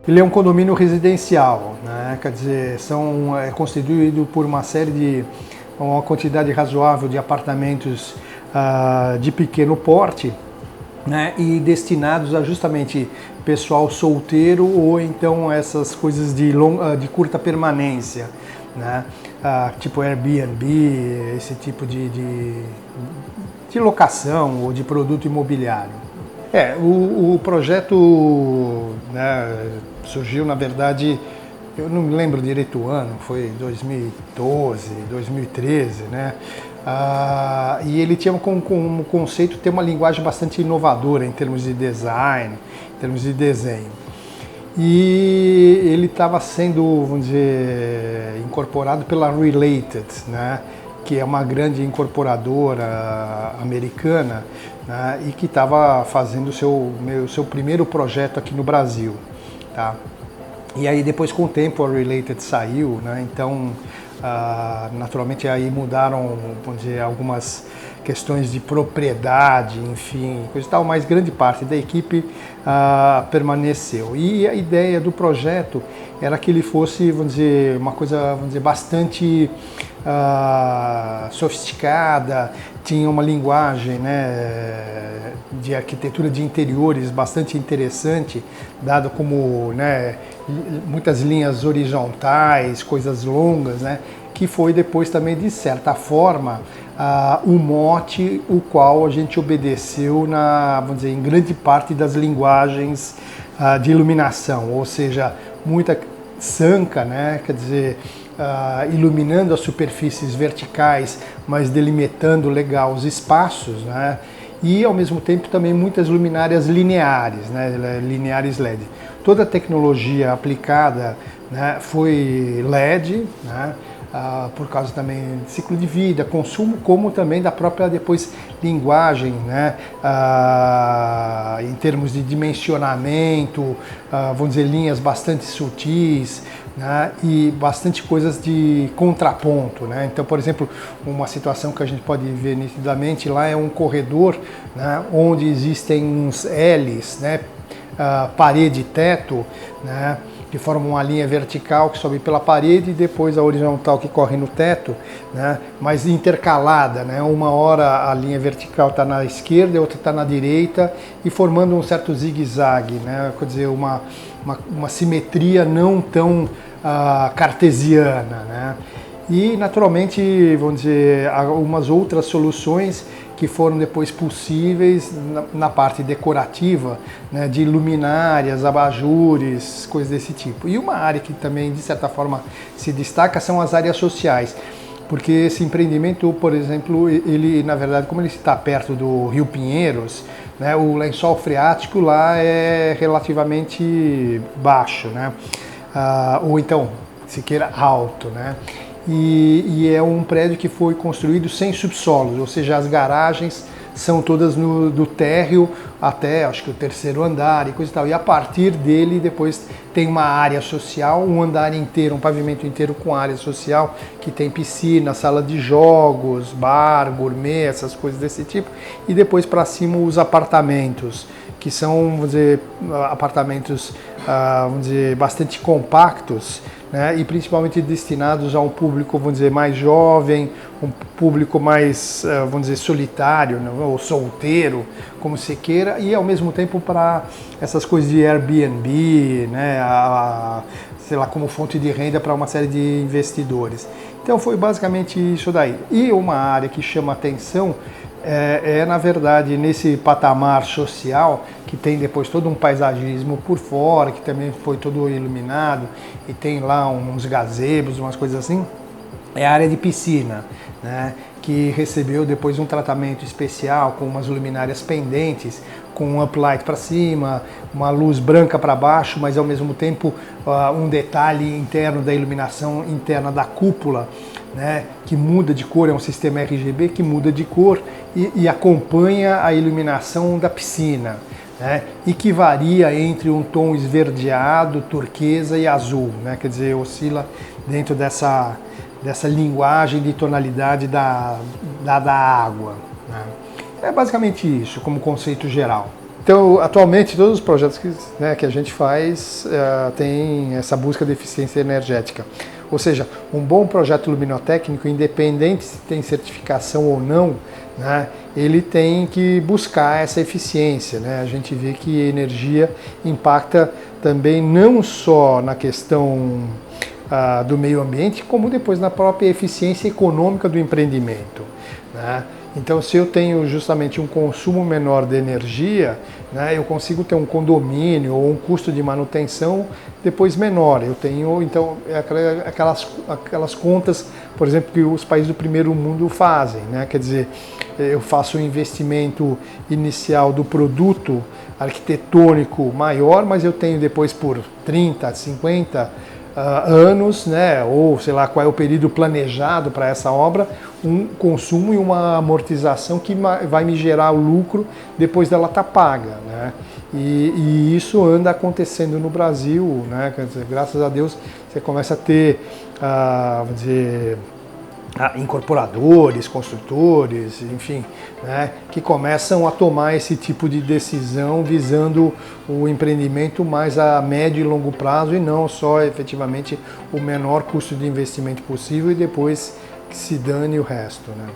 Ele é um condomínio residencial, né? Quer dizer, é constituído por uma quantidade razoável de apartamentos de pequeno porte, né? E destinados a justamente pessoal solteiro ou então essas coisas de curta permanência, né? Tipo Airbnb, esse tipo de locação ou de produto imobiliário. O projeto, né, surgiu, na verdade, eu não me lembro direito o ano, foi 2012, 2013, né? E ele tinha como conceito ter uma linguagem bastante inovadora em termos de design, em termos de desenho. E ele estava sendo, vamos dizer, incorporado pela Related, né? Que é uma grande incorporadora americana, né? E que estava fazendo o seu primeiro projeto aqui no Brasil. Tá? E aí depois, com o tempo, a Related saiu, né? Então naturalmente aí mudaram, vamos dizer, algumas questões de propriedade, enfim, coisa e tal, mas grande parte da equipe permaneceu. E a ideia do projeto era que ele fosse, vamos dizer, uma coisa, vamos dizer, bastante sofisticada, tinha uma linguagem, né, de arquitetura de interiores bastante interessante, dado como, né, muitas linhas horizontais, coisas longas, né, que foi depois também, de certa forma, o mote o qual a gente obedeceu vamos dizer, em grande parte das linguagens de iluminação, ou seja, muita sanca, né, quer dizer, iluminando as superfícies verticais, mas delimitando legal os espaços, né? E ao mesmo tempo também muitas luminárias lineares, né? Lineares LED. Toda a tecnologia aplicada, né, foi LED, né? Por causa também de ciclo de vida, consumo, como também da própria depois linguagem, né? Em termos de dimensionamento, vamos dizer, linhas bastante sutis, né? E bastante coisas de contraponto, né? Então, por exemplo, uma situação que a gente pode ver nitidamente lá é um corredor, né, onde existem uns L's, né? Parede e teto, né, que formam uma linha vertical que sobe pela parede e depois a horizontal que corre no teto, né, mas intercalada, né, uma hora a linha vertical está na esquerda, a outra está na direita e formando um certo zigue-zague, né, quer dizer, uma simetria não tão cartesiana, né. E naturalmente, vamos dizer, algumas outras soluções que foram depois possíveis na parte decorativa, né, de luminárias, abajures, coisas desse tipo. E uma área que também, de certa forma, se destaca são as áreas sociais, porque esse empreendimento, por exemplo, ele, na verdade, como ele está perto do Rio Pinheiros, né, o lençol freático lá é relativamente baixo, né, ou então, se queira, alto, né. E é um prédio que foi construído sem subsolos, ou seja, as garagens são todas do térreo até, acho que o terceiro andar e coisa e tal. E a partir dele depois tem uma área social, um andar inteiro, um pavimento inteiro com área social, que tem piscina, sala de jogos, bar, gourmet, essas coisas desse tipo. E depois para cima os apartamentos, que são, vamos dizer, apartamentos, vamos dizer, bastante compactos, né, e principalmente destinados a um público, vamos dizer, mais jovem, um público mais, vamos dizer, solitário, né, ou solteiro, como se queira, e ao mesmo tempo para essas coisas de Airbnb, né, sei lá, como fonte de renda para uma série de investidores. Então foi basicamente isso daí. E uma área que chama atenção na verdade, nesse patamar social, que tem depois todo um paisagismo por fora, que também foi todo iluminado, e tem lá uns gazebos, umas coisas assim, é a área de piscina, né, que recebeu depois um tratamento especial com umas luminárias pendentes, com um uplight para cima, uma luz branca para baixo, mas ao mesmo tempo um detalhe interno da iluminação interna da cúpula, né, que muda de cor, é um sistema RGB que muda de cor e acompanha a iluminação da piscina, né, e que varia entre um tom esverdeado, turquesa e azul, né, quer dizer, oscila dentro dessa linguagem de tonalidade da água, né. É basicamente isso como conceito geral. Então, atualmente, todos os projetos que a gente faz tem essa busca de eficiência energética. Ou seja, um bom projeto luminotécnico, independente se tem certificação ou não, né, ele tem que buscar essa eficiência, né? A gente vê que a energia impacta também não só na questão do meio ambiente, como depois na própria eficiência econômica do empreendimento, né? Então, se eu tenho justamente um consumo menor de energia, né, eu consigo ter um condomínio ou um custo de manutenção depois menor. Eu tenho, então, aquelas contas, por exemplo, que os países do primeiro mundo fazem, né? Quer dizer, eu faço um investimento inicial do produto arquitetônico maior, mas eu tenho depois por 30, 50 anos, né, ou sei lá qual é o período planejado para essa obra, um consumo e uma amortização que vai me gerar o lucro depois dela estar paga, né? E isso anda acontecendo no Brasil, né? Quer dizer, graças a Deus você começa a ter, vamos dizer, incorporadores, construtores, enfim, né, que começam a tomar esse tipo de decisão visando o empreendimento mais a médio e longo prazo e não só efetivamente o menor custo de investimento possível e depois que se dane o resto, né?